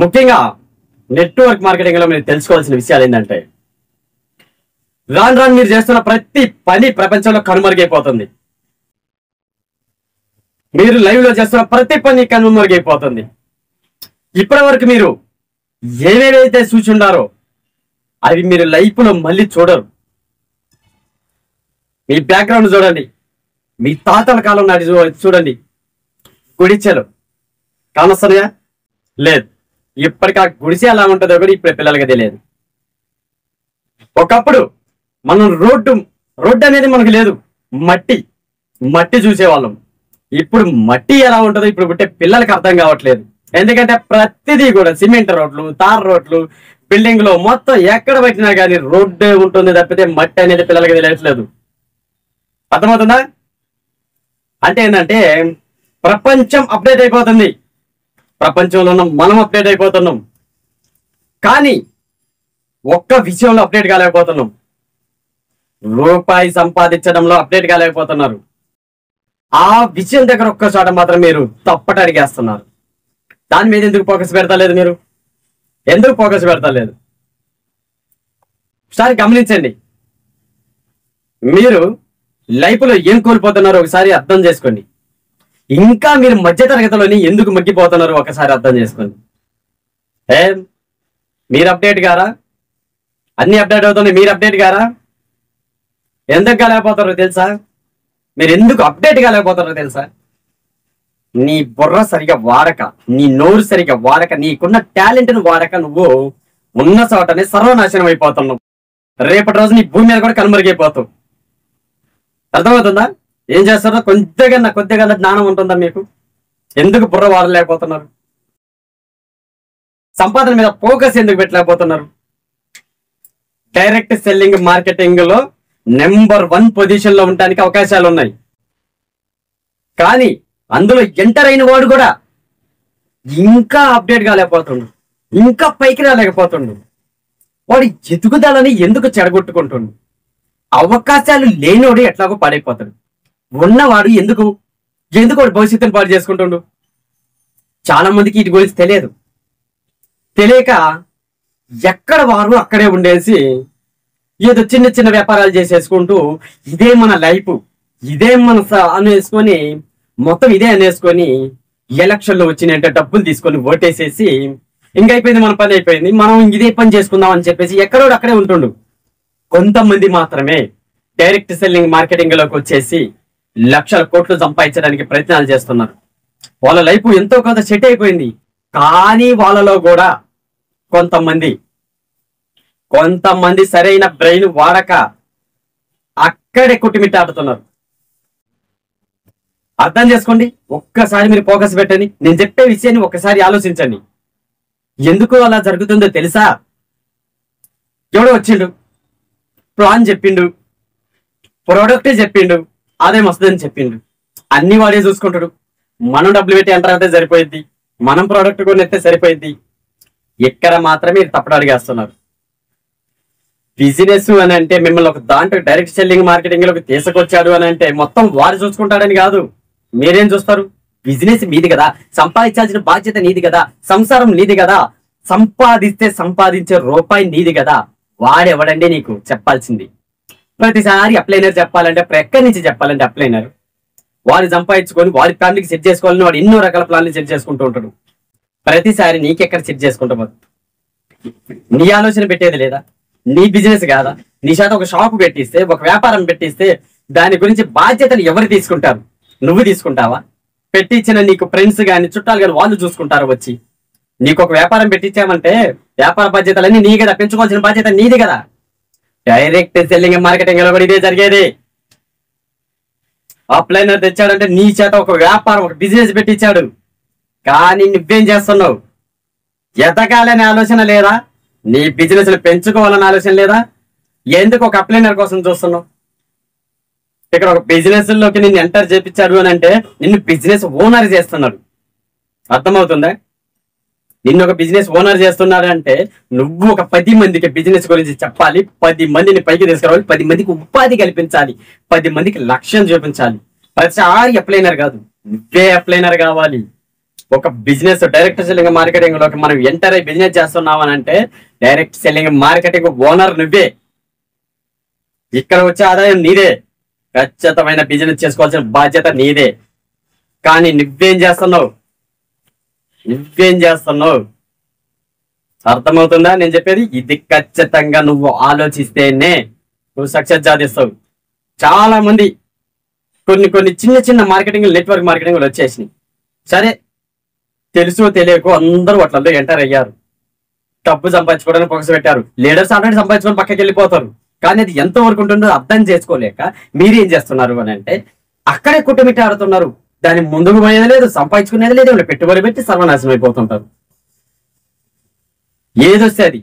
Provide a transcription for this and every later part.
ముఖ్యంగా network marketing లో మీరు తెలుసుకోవాల్సిన విషయాలు ఏంటంటే, రాను రాను మీరు చేస్తున్న ప్రతి పని ప్రపంచంలో కనుమరుగైపోతుంది. మీరు లైవ్ లో చేస్తున్న ప్రతి పని కనుమరుగైపోతుంది. ఇప్పటి వరకు మీరు ఏవేవైతే చూచుండారో అవి మీరు లైఫ్ లో మళ్ళీ చూడరు. మీ బ్యాక్గ్రౌండ్ చూడండి, మీ తాతల కాలం నాటి చూడండి, గుడిచెలు కానొస్తున్నాయా? లేదు. ఇప్పటికి ఆ గుడిసె ఎలా ఉంటుందో కూడా ఇప్పుడు పిల్లలకి తెలియదు. ఒకప్పుడు మనం రోడ్డు అనేది మనకు లేదు, మట్టి చూసేవాళ్ళం. ఇప్పుడు మట్టి ఎలా ఉంటుందో ఇప్పుడు పుట్టే పిల్లలకి అర్థం కావట్లేదు. ఎందుకంటే ప్రతిదీ కూడా సిమెంట్ రోడ్లు, తార్ రోడ్లు, బిల్డింగ్ లో మొత్తం ఎక్కడ పెట్టినా కానీ రోడ్డే ఉంటుంది తప్పితే మట్టి అనేది పిల్లలకి తెలియట్లేదు. అర్థమవుతుందా? అంటే ఏంటంటే ప్రపంచం అప్డేట్ అయిపోతుంది, ప్రపంచంలో ఉన్న మనం అప్డేట్ అయిపోతున్నాం. కానీ ఒక్క విషయంలో అప్డేట్ కాలేకపోతున్నాం, రూపాయి సంపాదించడంలో అప్డేట్ కాలేకపోతున్నారు. ఆ విషయం దగ్గర ఒక్క చోట మాత్రం మీరు తప్పట అడిగేస్తున్నారు. దాని మీద ఎందుకు ఫోకస్ పెడతలేదు? మీరు ఎందుకు ఫోకస్ పెడతలేదు? ఒకసారి గమనించండి. మీరు లైఫ్ లో ఏం కోల్పోతున్నారో ఒకసారి అర్థం చేసుకోండి. ఇంకా మీరు మధ్య తరగతిలోని ఎందుకు మగ్గిపోతున్నారో ఒకసారి అర్థం చేసుకోండి. మీరు అప్డేట్ గారా? అన్ని అప్డేట్ అవుతున్నాయి, మీరు అప్డేట్ గారా? ఎందుకు కాలేకపోతారో తెలుసా? మీరు ఎందుకు అప్డేట్ కాలేకపోతారో తెలుసా? నీ బుర్ర సరిగా వాడక, నీ నోరు సరిగా వాడక, నీకున్న టాలెంట్ ను వాడక నువ్వు ఉన్న చోటనే సర్వనాశనం అయిపోతున్నావు. రేపటి రోజు నీ భూమి మీద కూడా కనుమరుగైపోతావు. అర్థమవుతుందా? ఏం చేస్తారో కొద్దిగా జ్ఞానం ఉంటుందా మీకు? ఎందుకు బుర్ర వాడలేకపోతున్నారు? సంపాదన మీద ఫోకస్ ఎందుకు పెట్టలేకపోతున్నారు? డైరెక్ట్ సెల్లింగ్ మార్కెటింగ్ లో నెంబర్ 1 పొజిషన్ లో ఉండడానికి అవకాశాలు ఉన్నాయి. కానీ అందులో ఎంటర్ అయిన వాడు కూడా ఇంకా అప్డేట్ కాలేకపోతుండు, ఇంకా పైకి రాలేకపోతుండు. వాడు ఎదుగుదలని ఎందుకు చెడగొట్టుకుంటుండు? అవకాశాలు లేనివాడు ఎట్లాగో పాడైపోతాడు. ఉన్నవాడు ఎందుకు వాడు భవిష్యత్తును పాడు చేసుకుంటుండు? చాలా మందికి ఇటు గురించి తెలియక ఎక్కడ వారు అక్కడే ఉండేసి ఏదో చిన్న చిన్న వ్యాపారాలు చేసేసుకుంటూ ఇదే మన లైఫ్, ఇదే మన అనేసుకొని మొత్తం ఇదే అనేసుకొని ఎలక్షన్లో వచ్చినంటే డబ్బులు తీసుకొని ఓటేసేసి ఇంకైపోయింది, మన పని అయిపోయింది, మనం ఇదే పని చేసుకుందాం అని చెప్పేసి ఎక్కడోడు అక్కడే ఉంటుండు. కొంతమంది మాత్రమే డైరెక్ట్ సెల్లింగ్ మార్కెటింగ్ లోకి వచ్చేసి లక్షల కోట్లు సంపాదించడానికి ప్రయత్నాలు చేస్తున్నారు. వాళ్ళ లైఫ్ ఎంతో కొంత సెట్ అయిపోయింది. కానీ వాళ్ళలో కూడా కొంతమంది సరైన బ్రెయిన్ వాడక అక్కడే కుట్టిమిట్టాడుతున్నారు. అర్థం చేసుకోండి. ఒక్కసారి మీరు ఫోకస్ పెట్టండి. నేను చెప్పే విషయాన్ని ఒక్కసారి ఆలోచించండి. ఎందుకు అలా జరుగుతుందో తెలుసా? ఎవడో వచ్చిండు, ప్లాన్ చెప్పిండు, ప్రోడక్టే చెప్పిండు, అదే మస్తుందని చెప్పిండు, అన్ని వాడే చూసుకుంటాడు. మనం డబ్బులు పెట్టి ఎంటర్ అయితే సరిపోయింది, మనం ప్రోడక్ట్ కొనిస్తే సరిపోయింది. ఎక్కడ మాత్రమే తప్పుడు అడిగేస్తున్నారు. బిజినెస్ అని అంటే మిమ్మల్ని ఒక దాంట్లో డైరెక్ట్ సెల్లింగ్ మార్కెటింగ్ లోకి తీసుకొచ్చాడు అని అంటే మొత్తం వాడు చూసుకుంటాడని కాదు. మీరేం చూస్తారు? బిజినెస్ మీది కదా, సంపాదించాల్సిన బాధ్యత నీది కదా, సంసారం నీది కదా, సంపాదించే రూపాయి నీది కదా. వాడెవడండి నీకు చెప్పాల్సింది? ప్రతిసారి అప్లైనర్ చెప్పాలంటే ఎక్కడి నుంచి చెప్పాలంటే అప్లైనర్ వాడు సంపాదించుకొని వాడి ఫ్యామిలీకి సెట్ చేసుకోవాలని వాడు ఎన్నో రకాల ప్లాన్లు సెట్ చేసుకుంటూ ఉంటాడు. ప్రతిసారి నీకెక్కడ సెట్ చేసుకుంటావు? నీ ఆలోచన పెట్టేది లేదా? నీ బిజినెస్ కాదా? నీ చేత ఒక షాప్ పెట్టిస్తే, ఒక వ్యాపారం పెట్టిస్తే దాని గురించి బాధ్యతలు ఎవరు తీసుకుంటారు? నువ్వు తీసుకుంటావా? పెట్టించిన నీకు ఫ్రెండ్స్ కానీ చుట్టాలు కానీ వాళ్ళు చూసుకుంటారు. వచ్చి నీకు ఒక వ్యాపారం పెట్టించామంటే వ్యాపార బాధ్యతలన్నీ నీ కదా, పెంచుకోవాల్సిన బాధ్యత నీది కదా. డైరెక్ట్ సెల్లింగ్ మార్కెటింగ్ లో కూడా ఇదే జరిగేది. అప్లైనర్ తెచ్చాడంటే నీ చేత ఒక వ్యాపారం, ఒక బిజినెస్ పెట్టించాడు. కానీ నువ్వేం చేస్తున్నావు? ఎదగాలనే ఆలోచన లేదా? నీ బిజినెస్ పెంచుకోవాలనే ఆలోచన లేదా? ఎందుకు ఒక అప్లైనర్ కోసం చూస్తున్నావు? ఇక్కడ ఒక బిజినెస్ లోకి నిన్ను ఎంటర్ చేపించాడు అని అంటే నిన్ను బిజినెస్ ఓనర్ చేస్తున్నాడు. అర్థమవుతుందా? నిన్ను ఒక బిజినెస్ ఓనర్ చేస్తున్నాడు అంటే నువ్వు ఒక 10 మందికి బిజినెస్ గురించి చెప్పాలి, 10 మందిని పైకి తీసుకురావాలి, 10 మందికి ఉపాధి కల్పించాలి, 10 మందికి లక్ష్యం చూపించాలి. ప్రతిసారి అప్లైనర్ కాదు, నువ్వే అప్లైనర్ కావాలి. ఒక బిజినెస్ డైరెక్ట్ సెల్లింగ్ మార్కెటింగ్ లోకి మనం ఎంటర్ అయ్యి బిజినెస్ చేస్తున్నాం అని అంటే డైరెక్ట్ సెల్లింగ్ మార్కెటింగ్ ఓనర్ నువ్వే. ఇక్కడ వచ్చే ఆదాయం నీదే, ఖచ్చితమైన బిజినెస్ చేసుకోవాల్సిన బాధ్యత నీదే. కానీ నువ్వేం చేస్తున్నావు? అర్థమవుతుందా నేను చెప్పేది? ఇది ఖచ్చితంగా నువ్వు ఆలోచిస్తేనే నువ్వు సక్సెస్ సాధిస్తావు. చాలా మంది కొన్ని చిన్న చిన్న మార్కెటింగ్, నెట్వర్క్ మార్కెటింగ్ వచ్చేసినాయి. సరే, తెలుసో తెలియకో అందరూ వాటిలో ఎంటర్ అయ్యారు. డబ్బు సంపాదించుకోవడానికి ఫోకస్ పెట్టారు. లీడర్స్ ఆల్రెడీ సంపాదించుకొని పక్కకి వెళ్ళిపోతారు. కానీ అది ఎంతవరకు ఉంటుందో అర్థం చేసుకోలేక మీరేం చేస్తున్నారు అని అంటే అక్కడే కుట్టుమిట్టి ఆడుతున్నారు. దాన్ని ముందుకు పోయేది లేదు, సంపాదించుకునేది లేదు, పెట్టుబడి పెట్టి సర్వనాశనం అయిపోతుంటారు. ఏదొస్తే అది.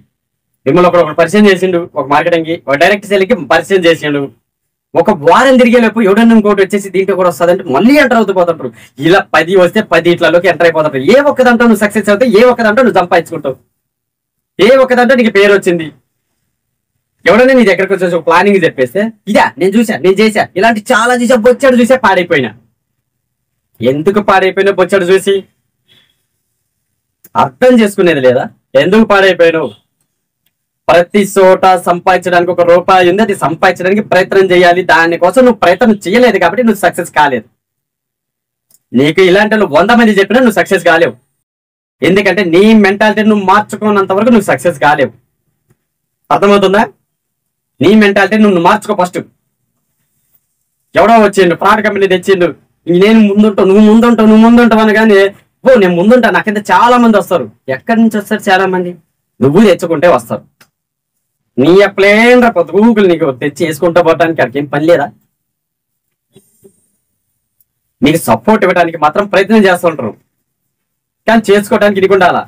మిమ్మల్ని ఒకడు పరిచయం చేసిండు, ఒక మార్కెటింగ్ కి, ఒక డైరెక్ట్ సెల్లింగ్ కి పరిచయం చేసిండు. ఒక వారం తిరిగేలోపు ఎవడన్నా ఇంకోటి వచ్చేసి దీంట్లో కూడా వస్తుంది అంటే మళ్ళీ ఎంటర్ అవుతూ పోతుంటారు. ఇలా 10 వస్తే 10 ఇట్లలోకి ఎంటర్ అయిపోతుంటారు. ఏ ఒక్కదంటో నువ్వు సక్సెస్ అవుతావు, ఏ ఒక్కదంటో నువ్వు సంపాదించుకుంటావు, ఏ ఒక్కదంటో నీకు పేరు వచ్చింది. ఎవడన్నా నీ దగ్గరకు వచ్చేసి ఒక ప్లానింగ్ చెప్పేస్తే ఇదా నేను చేశా ఇలాంటి చాలా చూసా, బొచ్చాడు చూసా, పాడైపోయినా. ఎందుకు పాడైపోయినా బొచ్చాడు చూసి? అర్థం చేసుకునేది లేదా? ఎందుకు పాడైపోయినావు? ప్రతి చోట సంపాదించడానికి ఒక రూపాయి ఉంది, అది సంపాదించడానికి ప్రయత్నం చేయాలి. దానికోసం నువ్వు ప్రయత్నం చేయలేదు కాబట్టి నువ్వు సక్సెస్ కాలేదు. నీకు ఇలాంటి 100 మంది చెప్పినా నువ్వు సక్సెస్ కాలేవు. ఎందుకంటే నీ మెంటాలిటీ నువ్వు మార్చుకున్నంత వరకు నువ్వు సక్సెస్ కాలేవు. అర్థమవుతుందా? నీ మెంటాలిటీ నువ్వు మార్చుకో ఫస్ట్. ఎవడో వచ్చిండు, ఫ్రాడ్ కంపెనీ తెచ్చిండు, నేను ముందుంటావు, నువ్వు ముందుంటావు అనగానే నేను ముందుంటా, నాకింత చాలా మంది వస్తారు. ఎక్కడి నుంచి వస్తారు చాలా మంది? నువ్వు తెచ్చుకుంటే వస్తారు. నీ ప్లేన్ రా పొద్దుగులు నీకు తెచ్చి వేసుకుంటూ పోవడానికి అక్కడికి ఏం పని లేదా? నీకు సపోర్ట్ ఇవ్వడానికి మాత్రం ప్రయత్నం చేస్తుంటారు, కానీ చేసుకోవడానికి ఇది ఉండాలా.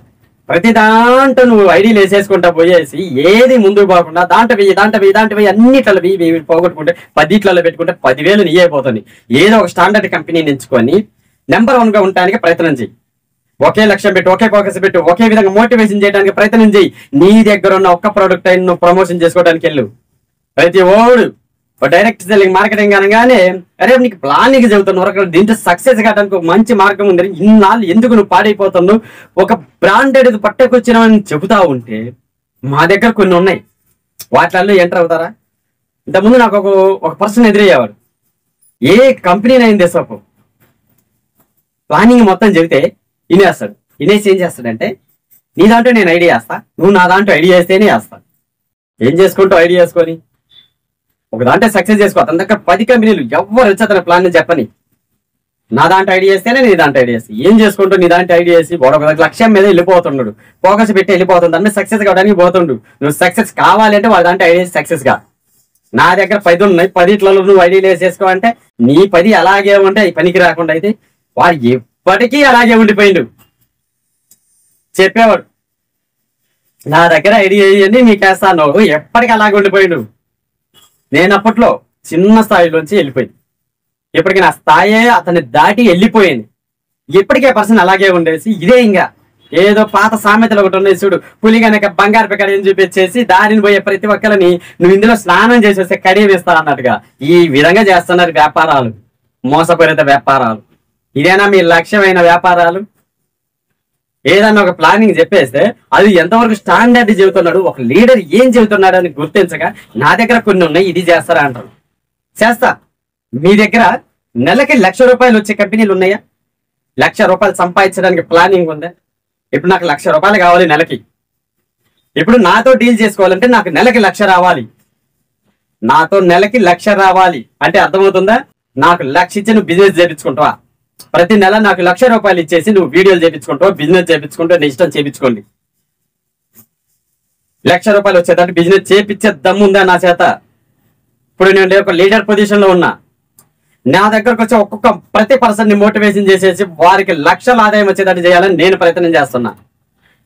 ప్రతి దాంట్లో నువ్వు ఐడీలు వేసేసుకుంటా పోయేసి ఏది ముందుకు పోకుండా దాంట్లో వెయ్యి అన్నిట్లలో వెయ్యి పోగొట్టుకుంటే 10 పెట్టుకుంటే 10,000 నీ అయిపోతుంది. ఏదో ఒక స్టాండర్డ్ కంపెనీని ఎంచుకొని నెంబర్ 1 గా ఉండడానికి ప్రయత్నం చేయి. ఒకే లక్ష్యం పెట్టు, ఒకే ఫోకస్ పెట్టు, ఒకే విధంగా మోటివేషన్ చేయడానికి ప్రయత్నం చేయి. నీ దగ్గర ఉన్న ఒక్క ప్రోడక్ట్ అయిన నువ్వు ప్రమోషన్ చేసుకోవడానికి వెళ్ళు. ప్రతి ఓడు డైరెక్ట్ సెల్లింగ్ మార్కెటింగ్ అనగానే అరే నీకు ప్లానింగ్ చెబుతున్నారు, దీంట్లో సక్సెస్ కావడానికి ఒక మంచి మార్గం ఉంది, ఇన్నాళ్ళు ఎందుకు నువ్వు పాడైపోతున్నావు, ఒక బ్రాండెడ్ పట్టుకొచ్చినామని చెబుతా ఉంటే మా దగ్గర కొన్ని ఉన్నాయి, వాటిల్లో ఎంటర్ అవుతారా? ఇంతకుముందు నాకు ఒక పర్సన్ ఎదురయ్యేవాడు. ఏ కంపెనీని అయింది సోపు ప్లానింగ్ మొత్తం చెబితే వినేస్తాడు. వినేసి ఏం చేస్తాడంటే నీ దాంట్లో నేను ఐడియా వేస్తా, నువ్వు నా దాంట్లో ఐడియా వేస్తేనే వేస్తా. ఏం చేసుకుంటావు ఐడియా వేసుకొని? ఒక దాంట్లో సక్సెస్ చేసుకో. అతని దగ్గర 10 కంపెనీలు ఎవరు వచ్చి అతని ప్లాన్ చెప్పని, నా దాంట్లో ఐడియా వేస్తేనే నీ దాంట్లో ఐడియా వేసి ఏం చేసుకుంటూ నీ దాంట్లో ఐడియా వేసి ఒక లక్ష్యం మీద వెళ్ళిపోతున్నాడు, ఫోకస్ పెట్టి వెళ్ళిపోతుంది, అన్నీ సక్సెస్ కావడానికి పోతుండు. నువ్వు సక్సెస్ కావాలి అంటే వాళ్ళ దాంట్లో ఐడియా సక్సెస్ గా. నా దగ్గర 10 ఉన్నాయి, 10 నువ్వు ఐడియాలు వేసేసుకో అంటే నీ 10 అలాగే ఉంటే పనికి రాకుండా అయితే వాడు ఎప్పటికీ అలాగే ఉండిపోయిండు. చెప్పేవాడు నా దగ్గర ఐడియా అని మీకు వేస్తాను, ఎప్పటికీ అలాగే ఉండిపోయిండు. నేను అప్పట్లో చిన్న స్థాయిలోంచి వెళ్ళిపోయింది, ఇప్పటికి నా స్థాయి అతన్ని దాటి వెళ్ళిపోయింది. ఇప్పటికే పర్సన్ అలాగే ఉండేసి ఇదే ఇంకా ఏదో పాత సామెతలు ఒకటి ఉన్నాయి చూడు, పులి కనుక బంగారు పెక్కడని చూపించేసి దారిని పోయే ప్రతి ఒక్కరిని నువ్వు ఇందులో స్నానం చేసేస్తే కడియమిస్తా అన్నట్టుగా ఈ విధంగా చేస్తున్నారు వ్యాపారాలు, మోసపూరిత వ్యాపారాలు. ఇదేనా మీ లక్ష్యమైన వ్యాపారాలు? ఏదన్నా ఒక ప్లానింగ్ చెప్పేస్తే అది ఎంతవరకు స్టాండర్డ్ చెబుతున్నాడు, ఒక లీడర్ ఏం చెబుతున్నాడు అని గుర్తించగా నా దగ్గర కొన్ని ఉన్నాయి ఇది చేస్తారా అంటారు. చేస్తా. మీ దగ్గర నెలకి ₹1,00,000 వచ్చే కంపెనీలు ఉన్నాయా? ₹1,00,000 సంపాదించడానికి ప్లానింగ్ ఉందా? ఇప్పుడు నాకు ₹1,00,000 కావాలి నెలకి. ఇప్పుడు నాతో డీల్ చేసుకోవాలంటే నాకు నెలకి 1,00,000 రావాలి. నాతో నెలకి 1,00,000 రావాలి అంటే అర్థమవుతుందా? నాకు 1,00,000 ఇచ్చి నువ్వు బిజినెస్ చేయించుకుంటావా? ప్రతి నెల నాకు ₹1,00,000 ఇచ్చేసి నువ్వు వీడియోలు చేయించుకుంటావు, బిజినెస్ చేయించుకుంటావు, నీ ఇష్టం చేయించుకోండి. ₹1,00,000 వచ్చేటట్టు బిజినెస్ చేయించే దమ్ముందా నా చేత? ఇప్పుడు నేను ఒక లీడర్ పొజిషన్ లో ఉన్నా, నా దగ్గరకు వచ్చి ఒక్కొక్క ప్రతి పర్సన్ ని మోటివేషన్ చేసేసి వారికి లక్షల ఆదాయం వచ్చేటట్టు చేయాలని నేను ప్రయత్నం చేస్తున్నా.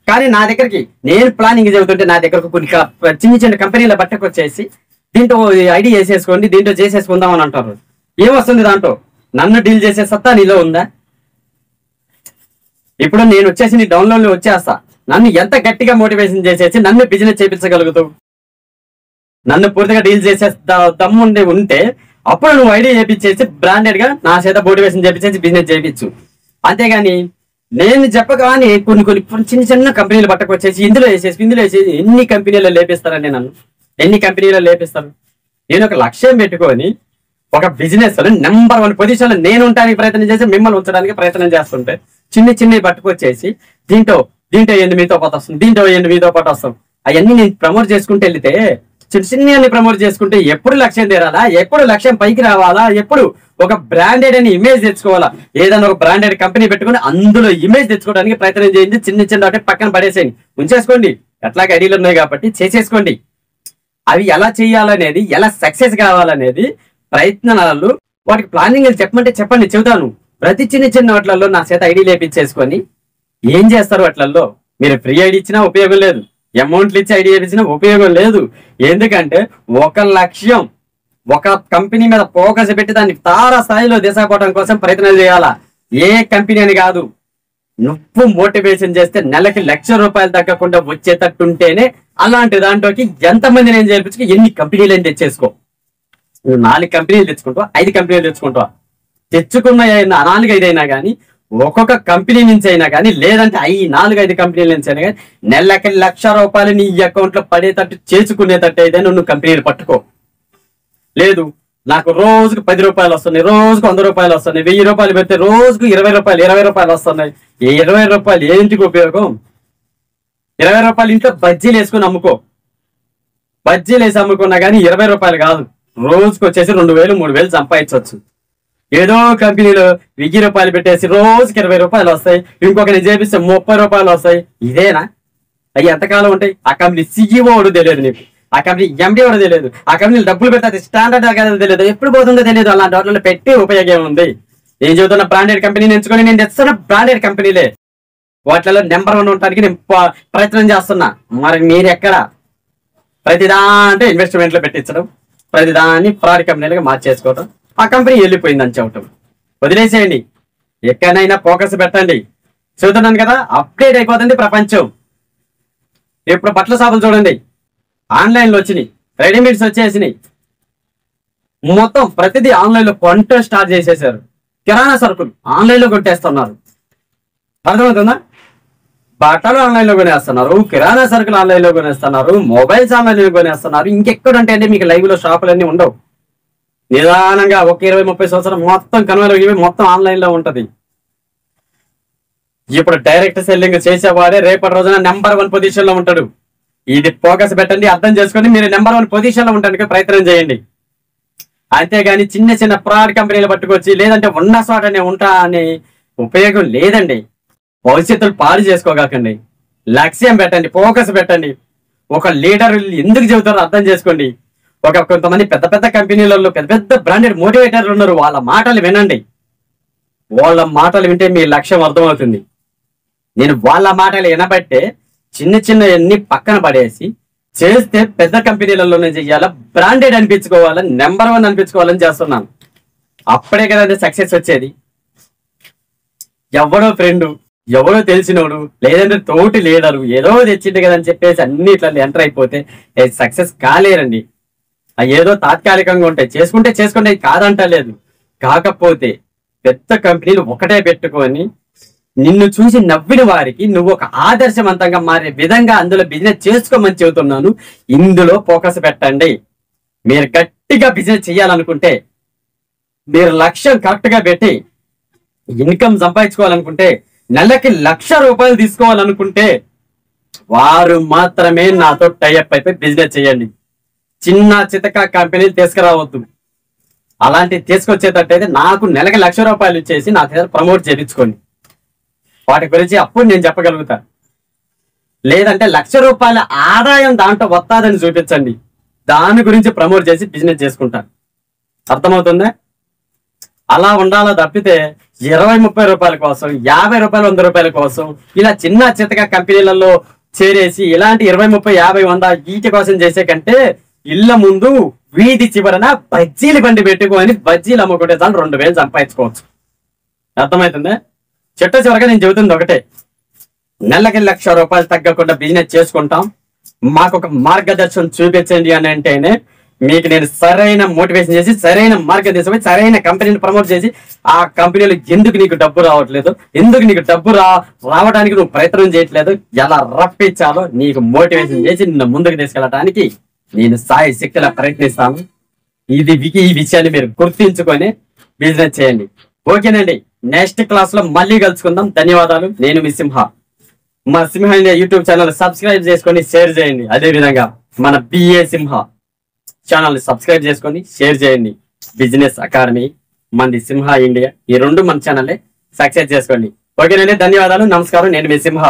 కానీ నా దగ్గరికి నేను ప్లానింగ్ చెబుతుంటే నా దగ్గరకు కొన్ని చిన్న కంపెనీల బట్టకు వచ్చేసి దీంట్లో ఐడి వేసేసుకోండి, దీంట్లో చేసేసుకుందాం అని అంటారు. ఏమొస్తుంది దాంట్లో? నన్ను డీల్ చేసే సత్తా నీలో ఉందా? ఇప్పుడు నేను వచ్చేసి నీ డౌన్లోడ్ లో వచ్చేస్తా, నన్ను ఎంత గట్టిగా మోటివేషన్ చేసేసి నన్ను బిజినెస్ చేయించగలుగుతావు, నన్ను పూర్తిగా డీల్ చేసే దమ్ము ఉంటే అప్పుడు నువ్వు ఐడియా చేయించేసి బ్రాండెడ్ గా నా చేత మోటివేషన్ చేయించేసి బిజినెస్ చేయించు. అంతేగాని నేను చెప్పగానే కొన్ని చిన్న చిన్న కంపెనీలు పట్టుకొచ్చేసి ఇందులో వేసేసి ఎన్ని కంపెనీలు లేపిస్తారండి నన్ను? ఎన్ని కంపెనీలు లేపిస్తారు? నేను ఒక లక్ష్యం పెట్టుకొని ఒక బిజినెస్ లో నెంబర్ 1 పొజిషన్ లో నేను ఉండడానికి ప్రయత్నం చేసి మిమ్మల్ని ఉంచడానికి ప్రయత్నం చేస్తుంటే చిన్నవి పట్టుకొచ్చేసి దీంట్లో ఏంది మీతో పాటు వస్తుంది, దీంట్లో ఏంది మీతో పాటు వస్తాం, అవన్నీ నేను ప్రమోట్ చేసుకుంటూ వెళ్తే చిన్నవి ప్రమోట్ చేసుకుంటే ఎప్పుడు లక్ష్యం తీరాలా? ఎప్పుడు లక్ష్యం పైకి రావాలా? ఎప్పుడు ఒక బ్రాండెడ్ అని ఇమేజ్ తెచ్చుకోవాలా? ఏదైనా ఒక బ్రాండెడ్ కంపెనీ పెట్టుకుని అందులో ఇమేజ్ తెచ్చుకోవడానికి ప్రయత్నం చేయండి. చిన్న వాటి పక్కన పడేసేయండి, ఉంచేసుకోండి. ఎట్లాగ ఐడియాలు ఉన్నాయి కాబట్టి చేసేసుకోండి. అవి ఎలా చేయాలనేది, ఎలా సక్సెస్ కావాలనేది ప్రయత్నాలు, వాటికి ప్లానింగ్ చెప్పమంటే చెప్పండి, చెబుతాను. ప్రతి చిన్న వాటిలలో నా చేత ఐడి లేపించేసుకొని ఏం చేస్తారు? వాటిలలో మీరు ఫ్రీ ఐడి ఇచ్చినా ఉపయోగం లేదు, అమౌంట్లు ఇచ్చి ఐడి ఇచ్చినా ఉపయోగం లేదు. ఎందుకంటే ఒక లక్ష్యం, ఒక కంపెనీ మీద ఫోకస్ పెట్టి దాన్ని తారా స్థాయిలో దిశపోవడం కోసం ప్రయత్నాలు చేయాలా. ఏ కంపెనీ అని కాదు, నువ్వు మోటివేషన్ చేస్తే నెలకి ₹1,00,000 తగ్గకుండా వచ్చేటట్టుంటేనే అలాంటి దాంట్లోకి ఎంతమంది నేను చేర్పించుకో, ఎన్ని కంపెనీలు అని తెచ్చేసుకో. నువ్వు 4 కంపెనీలు తెచ్చుకుంటావా, 5 కంపెనీలు తెచ్చుకుంటావా? తెచ్చుకున్న 4-5 అయినా కానీ, ఒక్కొక్క కంపెనీ నుంచి అయినా కానీ, లేదంటే 4-5 కంపెనీల నుంచి అయినా కానీ నెలకి ₹1,00,000 నీ అకౌంట్ లో పడేటట్టు చేసుకునేటట్టు అయితే నువ్వు కంపెనీలు పట్టుకో. లేదు, నాకు రోజుకు ₹10 వస్తున్నాయి, రోజుకు ₹100 వస్తున్నాయి, ₹1,000 పెడితే రోజుకు ₹20 వస్తున్నాయి. ఈ ₹20 ఏంటికి ఉపయోగం? ₹20 ఇంట్లో బజ్జీలు వేసుకుని అమ్ముకో. బజ్జీలు వేసి అమ్ముకున్నా కానీ ₹20 కాదు, రోజుకు వచ్చేసి 2,000 3,000 సంపాదించవచ్చు. ఏదో కంపెనీలో ₹1,000 పెట్టేసి రోజుకి ₹20 వస్తాయి, ఇంకొకరిని చేపిస్తే ₹30 వస్తాయి. ఇదేనా? అవి ఎంతకాలం ఉంటాయి? ఆ కంపెనీ CEO కూడా తెలియదు నీకు, ఆ కంపెనీ MD కూడా తెలియదు, ఆ కంపెనీలు డబ్బులు పెడితే స్టాండర్డ్ తెలియదు, ఎప్పుడు పోతుందో తెలియదు. అలాంటి వాటిలో పెట్టి ఉపయోగం ఉంది. నేను చెబుతున్న బ్రాండెడ్ కంపెనీని ఎంచుకొని నేను తెస్తున్న బ్రాండెడ్ కంపెనీలే, వాటిలో నెంబర్ 1 ఉండడానికి నేను ప్రయత్నం చేస్తున్నా. మరి మీరు ఎక్కడ? ప్రతిదాంటే ఇన్వెస్ట్మెంట్లో పెట్టించడం, ప్రతిదాన్ని ఫ్రాడ్ కంపెనీలుగా మార్చేసుకోవటం, ఆ కంపెనీ వెళ్ళిపోయిందని చెప్పటం. వదిలేసేయండి. ఎక్కడైనా ఫోకస్ పెట్టండి. చూస్తున్నాను కదా, అప్డేట్ అయిపోతుంది ప్రపంచం. ఇప్పుడు బట్టల షాపులు చూడండి, ఆన్లైన్లో వచ్చినాయి, రెడీమేడ్స్ వచ్చేసినాయి, మొత్తం ప్రతిదీ ఆన్లైన్లో కొంట స్టార్ట్ చేసేసారు. కిరాణా సరుకులు ఆన్లైన్లో కొట్టేస్తున్నారు. అర్థమవుతుందా? బట్టలు ఆన్లైన్లో కొనేస్తున్నారు, కిరాణా సరుకులు ఆన్లైన్లో కొనేస్తున్నారు, మొబైల్స్ ఆన్లైన్లో కొనేస్తున్నారు. ఇంకెక్కడంటే అంటే మీకు లైవ్ లో షాపులన్నీ ఉండవు. నిదానంగా ఒక 20-30 సంవత్సరం మొత్తం కన్వర్ట్ మొత్తం ఆన్లైన్ లో ఉంటది. ఇప్పుడు డైరెక్ట్ సెల్లింగ్ చేసేవాడే రేపటి రోజున నెంబర్ 1 పొజిషన్ లో ఉంటాడు. ఇది ఫోకస్ పెట్టండి, అర్థం చేసుకొని మీరు నెంబర్ 1 పొజిషన్ లో ఉండడానికి ప్రయత్నం చేయండి. అంతేగాని చిన్న ఫ్రాడ్ కంపెనీలు పట్టుకొచ్చి లేదంటే ఉన్న చోటనే ఉంటా అనే ఉపయోగం లేదండి. భవిష్యత్తులు పాడు చేసుకోగాకండి. లక్ష్యం పెట్టండి, ఫోకస్ పెట్టండి. ఒక లీడర్ ఎందుకు చెబుతారో అర్థం చేసుకోండి. కొంతమంది పెద్ద కంపెనీలలో పెద్ద బ్రాండెడ్ మోటివేటర్లు ఉన్నారు, వాళ్ళ మాటలు వినండి. వాళ్ళ మాటలు వింటే మీ లక్ష్యం అర్థమవుతుంది. నేను వాళ్ళ మాటలు వినబట్టే చిన్నవన్నీ పక్కన పడేసి చేస్తే పెద్ద కంపెనీలలోనే చెయ్యాలా, బ్రాండెడ్ అనిపించుకోవాలని, నెంబర్ 1 అనిపించుకోవాలని చేస్తున్నాను. అప్పుడే కదండి సక్సెస్ వచ్చేది. ఎవడో ఫ్రెండు, ఎవడో తెలిసినోడు, లేదంటే తోటి లీడరు ఏదో తెచ్చింది కదని చెప్పేసి అన్ని ఇట్లా ఎంటర్ అయిపోతే సక్సెస్ కాలేరండి. అవి ఏదో తాత్కాలికంగా ఉంటాయి, చేసుకుంటే కాదంటలేదు. కాకపోతే పెద్ద కంపెనీలు ఒకటే పెట్టుకొని నిన్ను చూసి నవ్విన వారికి నువ్వు ఒక ఆదర్శవంతంగా మారే విధంగా అందులో బిజినెస్ చేసుకోమని చెబుతున్నాను. ఇందులో ఫోకస్ పెట్టండి. మీరు గట్టిగా బిజినెస్ చేయాలనుకుంటే, మీరు లక్ష్యం కరెక్ట్ గా పెట్టి ఇన్కమ్ సంపాదించుకోవాలనుకుంటే, నెలకి ₹1,00,000 తీసుకోవాలనుకుంటే వారు మాత్రమే నాతో టైఅప్ అయిపోయి బిజినెస్ చేయండి. చిన్న చితక కంపెనీలు తీసుకురావద్దు. అలాంటివి తీసుకొచ్చేటట్టయితే నాకు నెలకి ₹1,00,000 ఇచ్చేసి నా దగ్గర ప్రమోట్ చేయించుకోండి. వాటి గురించి అప్పుడు నేను చెప్పగలుగుతా. లేదంటే ₹1,00,000 ఆదాయం దాంట్లో వస్తాదని చూపించండి, దాని గురించి ప్రమోట్ చేసి బిజినెస్ చేసుకుంటాను. అర్థమవుతుందా? అలా ఉండాలా తప్పితే ₹20-30 కోసం, ₹50 ₹100 కోసం ఇలా చిన్న చితక కంపెనీలలో చేరేసి ఇలాంటి 20, 30, 50, 100 వీటి కోసం చేసే కంటే ఇళ్ల ముందు వీధి చివరన బజ్జీలు బండి పెట్టుకొని బజ్జీలు అమ్ముకుంటే చాలు 2,000 సంపాదించుకోవచ్చు. అర్థమవుతుందా? చిట్ట చివరగా నేను చెబుతుంది ఒకటే, నెలకి ₹1,00,000 తగ్గకుండా బిజినెస్ చేసుకుంటాం, మాకు ఒక మార్గదర్శనం చూపించండి అని అంటేనే మీకు నేను సరైన మోటివేషన్ చేసి సరైన మార్కెట్ తీసుకుపోయి సరైన కంపెనీని ప్రమోట్ చేసి ఆ కంపెనీలో ఎందుకు నీకు డబ్బు రావట్లేదు, ఎందుకు నీకు డబ్బు రావడానికి నువ్వు ప్రయత్నం చేయట్లేదు, ఎలా రప్పించాలో నీకు మోటివేషన్ చేసి నిన్ను ముందుకు తీసుకెళ్ళడానికి నేను సాయి శక్తిలా ప్రయత్నిస్తాను. ఈ విషయాన్ని మీరు గుర్తించుకొని బిజినెస్ చేయండి. ఓకేనండి, నెక్స్ట్ క్లాస్ లో మళ్ళీ కలుసుకుందాం. ధన్యవాదాలు. నేను మీ సింహ. మా సింహ ఇండియా యూట్యూబ్ ఛానల్ సబ్స్క్రైబ్ చేసుకొని షేర్ చేయండి. అదే విధంగా మన బిఏ సింహ ఛానల్ సబ్స్క్రైబ్ చేసుకొని షేర్ చేయండి. బిజినెస్ అకాడమీ మనది సింహ ఇండియా, ఈ రెండు మన ఛానల్ సక్సెస్ చేసుకోండి. ఓకేనండి, ధన్యవాదాలు. నమస్కారం. నేను మీ సింహ.